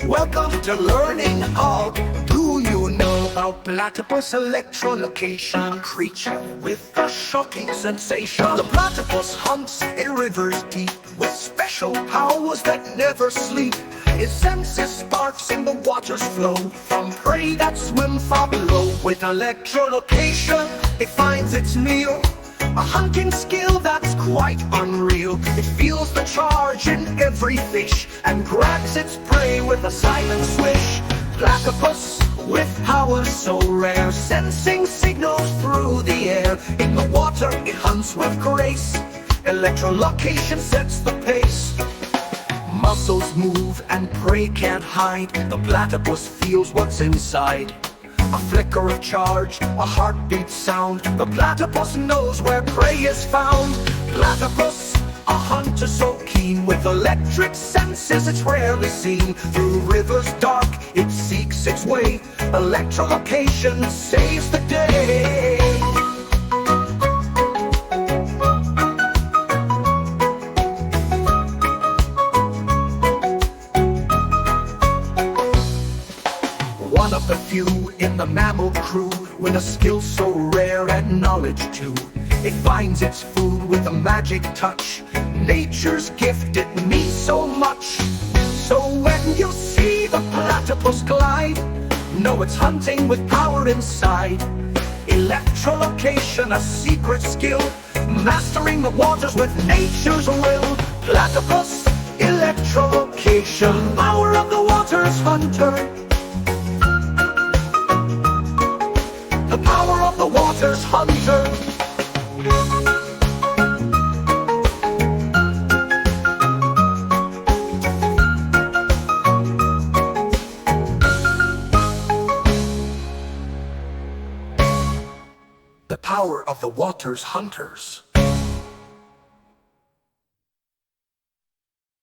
Welcome to Learning All. Do you know about Platypus Electrolocation? A creature with a shocking sensation. The platypus hunts in rivers deep with special powers that never sleep. It senses sparks in the water's flow from prey that swim far below. With electrolocation, it finds its meal, a hunting skill that's quite unreal. It feels the charge in every fish and grabs its prey with a silent swish. Platypus with power so rare, sensing signals through the air. In the water it hunts with grace, electrolocation sets the pace. Muscles move and prey can't hide. The platypus feels what's inside. A flicker of charge, a heartbeat sound. The platypus knows where prey is found. Platypus, a hunter so keen, with electric senses it's rarely seen. Through rivers dark, it seeks its way. Electrolocation saves the day. One of the few in the mammal crew with a skill so rare and knowledge too. It finds its food with a magic touch. Nature's gift, it means so much. So when you see the platypus glide, know it's hunting with power inside. Electrolocation, a secret skill, mastering the waters with nature's will. Platypus Electrolocation, power of the water's hunter. The power of the water's hunter. The power of the water's hunters.